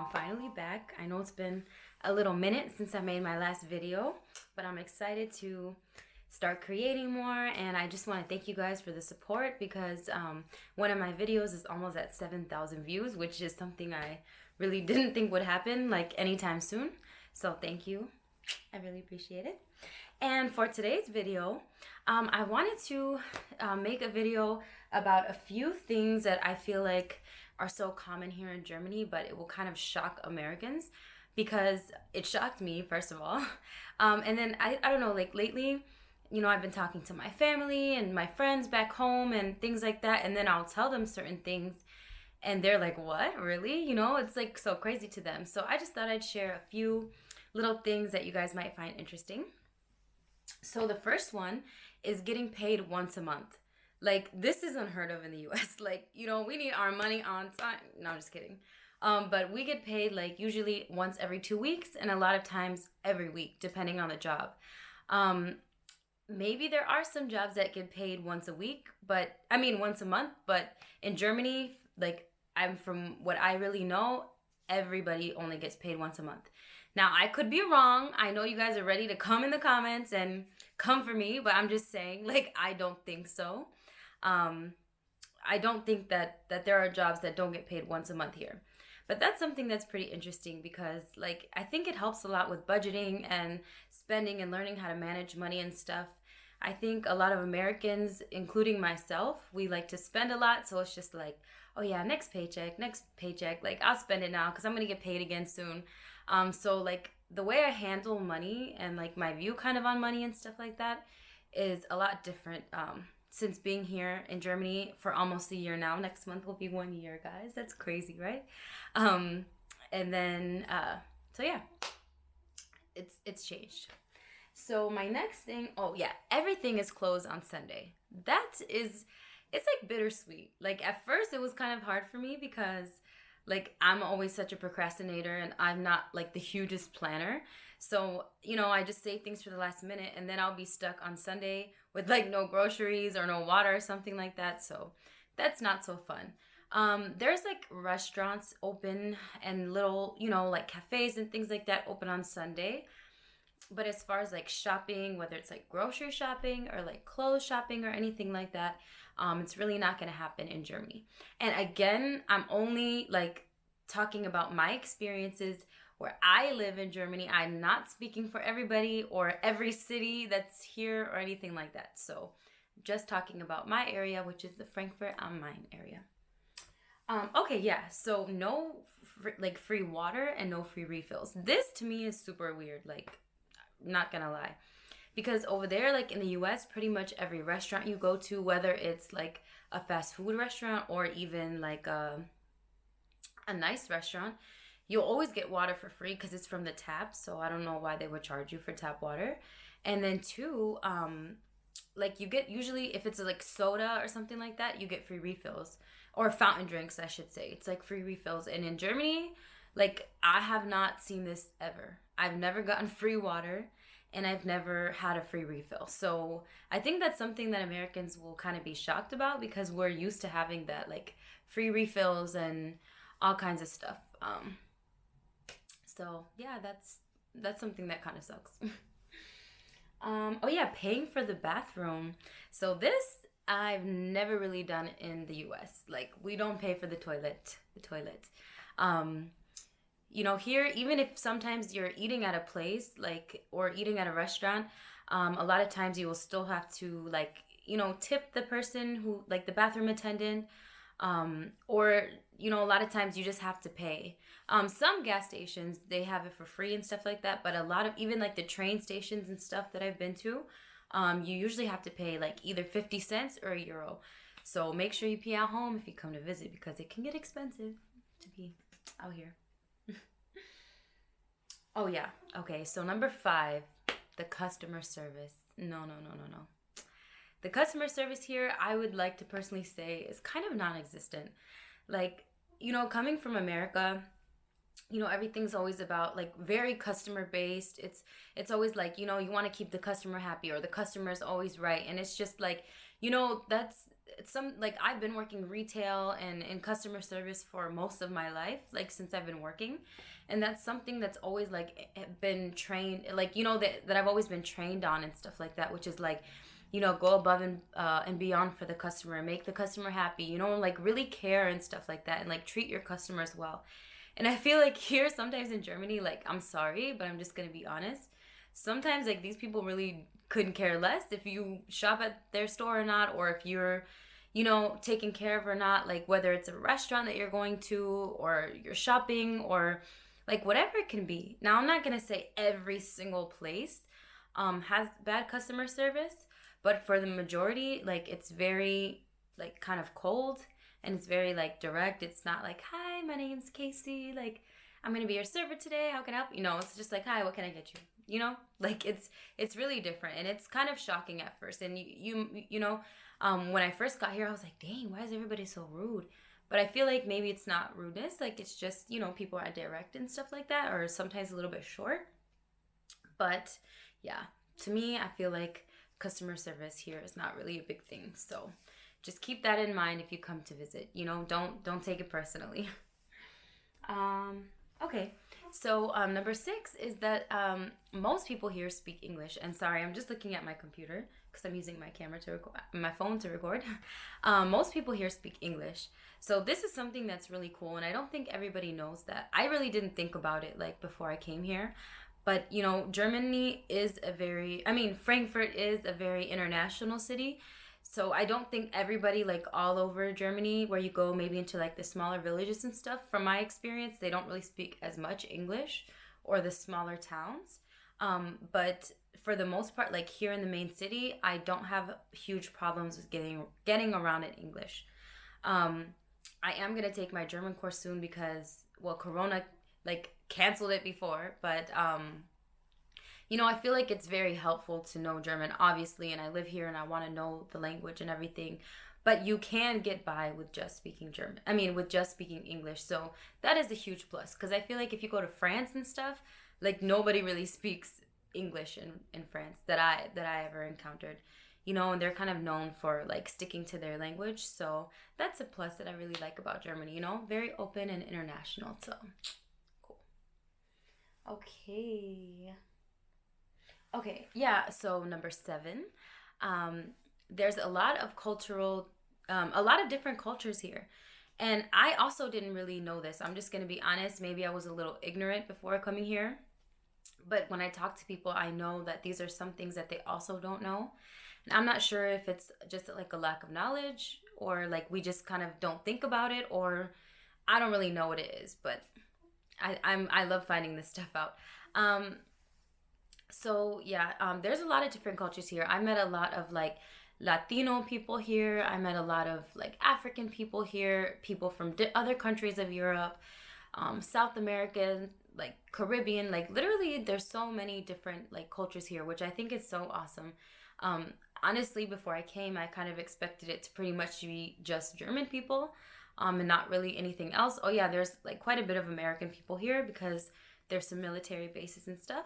I'm finally back. I know it's been a little minute since I made my last video, but I'm excited to start creating more, and I just want to thank you guys for the support because one of my videos is almost at 7,000 views, which is something I really didn't think would happen like anytime soon. So thank you. I really appreciate it. And for today's video, I wanted to make a video about a few things that I feel like are so common here in Germany, but it will kind of shock Americans because it shocked me, first of all. And then I don't know, like lately, you know, I've been talking to my family and my friends back home and things like that, and then I'll tell them certain things and they're like, what, really? You know, it's like so crazy to them. So I just thought I'd share a few little things that you guys might find interesting. So the first one is getting paid once a month. Like, this is unheard of in the US. Like, you know, we need our money on time. No, I'm just kidding. But we get paid like usually once every 2 weeks and a lot of times every week, depending on the job. Maybe there are some jobs that get paid once a week, once a month. But in Germany, like, from what I really know, everybody only gets paid once a month. Now, I could be wrong. I know you guys are ready to come in the comments and come for me, but I'm just saying, like, I don't think so. I don't think that there are jobs that don't get paid once a month here. But that's something that's pretty interesting because, like, I think it helps a lot with budgeting and spending and learning how to manage money and stuff. I think a lot of Americans, including myself, we like to spend a lot. So it's just like, oh yeah, next paycheck. Like, I'll spend it now because I'm going to get paid again soon. So like the way I handle money and like my view kind of on money and stuff like that is a lot different. Since being here in Germany for almost a year now. Next month will be 1 year, guys. That's crazy, right? So yeah, it's changed. So my next thing, oh yeah, everything is closed on Sunday. It's like bittersweet. Like, at first it was kind of hard for me because like I'm always such a procrastinator and I'm not like the hugest planner. So, you know, I just save things for the last minute and then I'll be stuck on Sunday with like no groceries or no water or something like that. So that's not so fun. There's like restaurants open and little, you know, like cafes and things like that open on Sunday. But as far as like shopping, whether it's like grocery shopping or like clothes shopping or anything like that, it's really not going to happen in Germany. And again, I'm only like talking about my experiences where I live in Germany. I'm not speaking for everybody or every city that's here or anything like that. So just talking about my area, which is the Frankfurt am Main area. Okay, yeah. So no free water and no free refills. This to me is super weird. Like, not gonna lie. Because over there, like in the US, pretty much every restaurant you go to, whether it's like a fast food restaurant or even like a nice restaurant, you'll always get water for free because it's from the tap. So I don't know why they would charge you for tap water. And then two, like you get usually if it's like soda or something like that, you get free refills or fountain drinks, I should say. It's like free refills. And in Germany, like I have not seen this ever. I've never gotten free water and I've never had a free refill. So I think that's something that Americans will kind of be shocked about because we're used to having that like free refills and all kinds of stuff. So yeah, that's something that kind of sucks. Oh yeah, paying for the bathroom. So this I've never really done in the US. Like, we don't pay for the toilet. You know, here, even if sometimes you're eating at a place, like, or eating at a restaurant, a lot of times you will still have to, like, you know, tip the person who, like, the bathroom attendant, or, you know, a lot of times you just have to pay. Some gas stations, they have it for free and stuff like that, but a lot of, even, like, the train stations and stuff that I've been to, you usually have to pay, like, either 50 cents or €1. So make sure you pee at home if you come to visit because it can get expensive to be out here. Oh, yeah. Okay, so number 5, the customer service. No. The customer service here, I would like to personally say, is kind of non-existent. Like, you know, coming from America, you know, everything's always about, like, very customer-based. It's always like, you know, you want to keep the customer happy or the customer is always right. And it's just like, you know, that's some, like, I've been working retail and in customer service for most of my life, like since I've been working, and that's something that's always like been trained, like, that I've always been trained on and stuff like that, which is like, go above and beyond for the customer, make the customer happy, like really care and stuff like that, and like treat your customers well. And I feel like here sometimes in Germany, like, I'm sorry, but I'm just gonna be honest. Sometimes like these people really couldn't care less if you shop at their store or not, or if you're, taken care of or not, like whether it's a restaurant that you're going to or you're shopping or like whatever it can be. Now, I'm not gonna say every single place has bad customer service, but for the majority, like it's very like kind of cold, and it's very like direct. It's not like, hi, my name's Casey, like I'm gonna be your server today, how can I help you? It's just like, hi, what can I get you? Like it's really different, and it's kind of shocking at first. And when I first got here, I was like, dang, why is everybody so rude? But I feel like maybe it's not rudeness, like it's just, people are direct and stuff like that, or sometimes a little bit short. But yeah, to me, I feel like customer service here is not really a big thing. So just keep that in mind if you come to visit. Don't take it personally. Okay. So number 6 is that most people here speak English. And sorry, I'm just looking at my computer because I'm using my camera to record, my phone to record. Most people here speak English. So this is something that's really cool, and I don't think everybody knows that. I really didn't think about it like before I came here. But, Germany is Frankfurt is a very international city. So I don't think everybody, like all over Germany, where you go maybe into like the smaller villages and stuff, from my experience, they don't really speak as much English, or the smaller towns. But for the most part, like here in the main city, I don't have huge problems with getting around in English. I am gonna take my German course soon because, well, Corona like canceled it before, but I feel like it's very helpful to know German, obviously, and I live here and I want to know the language and everything. But you can get by with just speaking with just speaking English. So that is a huge plus, because I feel like if you go to France and stuff, like nobody really speaks English in France that I ever encountered. And they're kind of known for like sticking to their language. So that's a plus that I really like about Germany, very open and international. So cool. Okay, yeah, so number 7, there's a lot of a lot of different cultures here. And I also didn't really know this. I'm just going to be honest. Maybe I was a little ignorant before coming here. But when I talk to people, I know that these are some things that they also don't know. And I'm not sure if it's just like a lack of knowledge, or like we just kind of don't think about it, or I don't really know what it is. But I love finding this stuff out. So yeah, there's a lot of different cultures here. I met a lot of like Latino people here. I met a lot of like African people here, people from other countries of Europe, South American, like Caribbean, like literally there's so many different like cultures here, which I think is so awesome. Honestly, before I came, I kind of expected it to pretty much be just German people, and not really anything else. Oh yeah, there's like quite a bit of American people here because there's some military bases and stuff.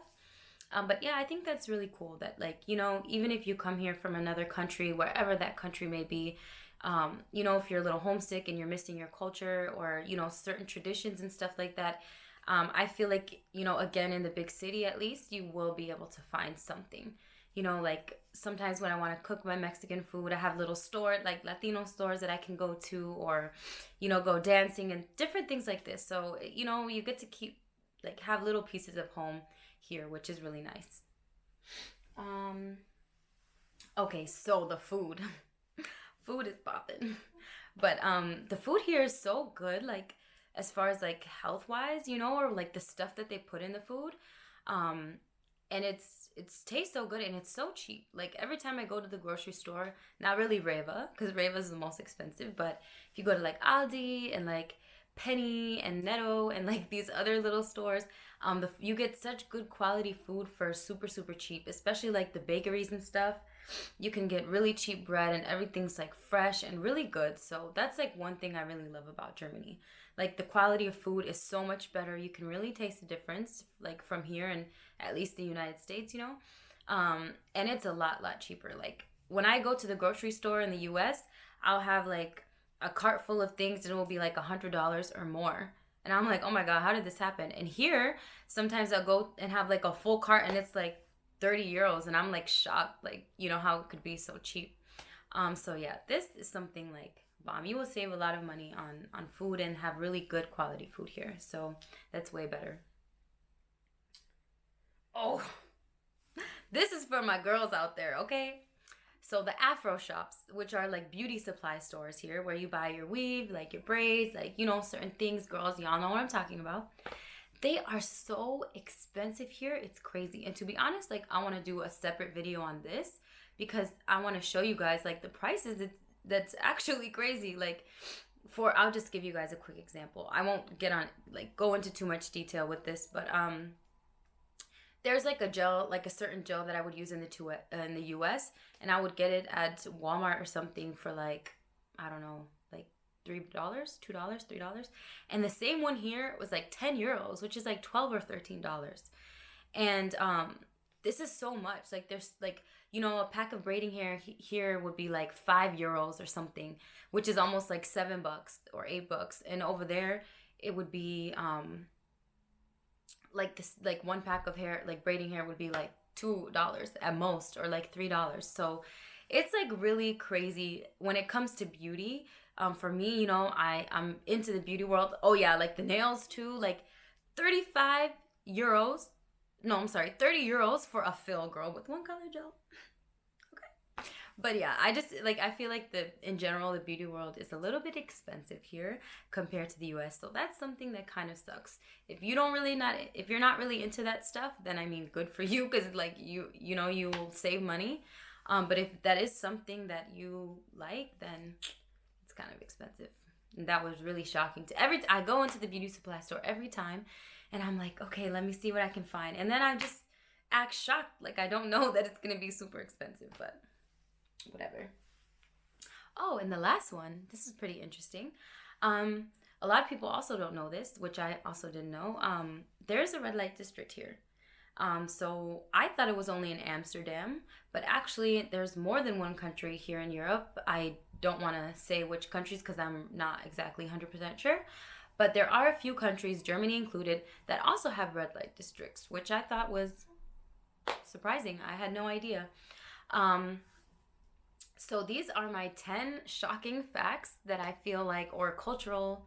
But yeah, I think that's really cool that, like, even if you come here from another country, wherever that country may be, if you're a little homesick and you're missing your culture, or, certain traditions and stuff like that, I feel like, again, in the big city, at least, you will be able to find something. Like sometimes when I want to cook my Mexican food, I have little like Latino stores that I can go to, or, go dancing and different things like this. So, you get to have little pieces of home here, which is really nice. Okay, so the food. Food is popping. But the food here is so good, like as far as like health wise, or like the stuff that they put in the food. And it's tastes so good, and it's so cheap. Like every time I go to the grocery store, not really Reva, because Reva is the most expensive, but if you go to like Aldi and like Penny and Netto and like these other little stores, you get such good quality food for super super cheap, especially like the bakeries and stuff. You can get really cheap bread, and everything's like fresh and really good. So that's like one thing I really love about Germany. Like the quality of food is so much better. You can really taste the difference, like from here and at least the United States, and it's a lot cheaper. Like when I go to the grocery store in the US, I'll have like a cart full of things and it will be like $100 or more. And I'm like, oh my God, how did this happen? And here, sometimes I'll go and have like a full cart and it's like 30 euros. And I'm like shocked, like, you know, how it could be so cheap. So yeah, this is something like bomb. You will save a lot of money on food and have really good quality food here. So that's way better. Oh, this is for my girls out there, okay? So the Afro shops, which are like beauty supply stores here, where you buy your weave, like your braids, like, you know, certain things, girls, y'all know what I'm talking about. They are so expensive here. It's crazy. And to be honest, like, I want to do a separate video on this because I want to show you guys like the prices. That's actually crazy. Like, I'll just give you guys a quick example. I won't go into too much detail with this, but there's like a gel, like a certain gel that I would use in the US, and I would get it at Walmart or something for like, I don't know, like $3, $2, $3. And the same one here was like 10 euros, which is like $12 or $13. And this is so much. Like, there's like, you know, a pack of braiding hair here would be like 5 euros or something, which is almost like $7 or $8. And over there, it would be like this, like one pack of hair, like braiding hair would be like $2 at most, or like $3. So it's like really crazy when it comes to beauty. For me, you know, I'm into the beauty world. Oh yeah, like the nails too, like 35 euros. No, I'm sorry, 30 euros for a fill, girl, with one color gel. But yeah, I feel like in general, the beauty world is a little bit expensive here compared to the US. So that's something that kind of sucks. If you're not really into that stuff, then I mean, good for you, because like you know, you will save money. But if that is something that you like, then it's kind of expensive. And that was really shocking. I go into the beauty supply store every time, and I'm like, okay, let me see what I can find. And then I just act shocked, like I don't know that it's gonna be super expensive, but whatever. Oh, and the last one, this is pretty interesting. A lot of people also don't know this, which I also didn't know. There's a red light district here. So I thought it was only in Amsterdam, but actually there's more than one country here in Europe. I don't want to say which countries because I'm not exactly 100% sure, but there are a few countries, Germany included, that also have red light districts, which I thought was surprising. I had no idea. So these are my 10 shocking facts that I feel like, or cultural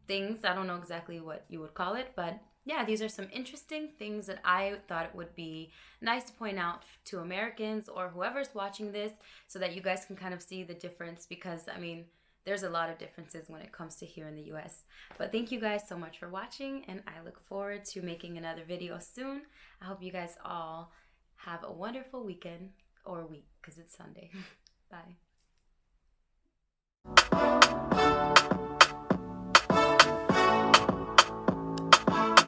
things. I don't know exactly what you would call it, but yeah, these are some interesting things that I thought it would be nice to point out to Americans or whoever's watching this, so that you guys can kind of see the difference, because I mean, there's a lot of differences when it comes to here in the US. But thank you guys so much for watching, and I look forward to making another video soon. I hope you guys all have a wonderful weekend, or week, because it's Sunday. Bye.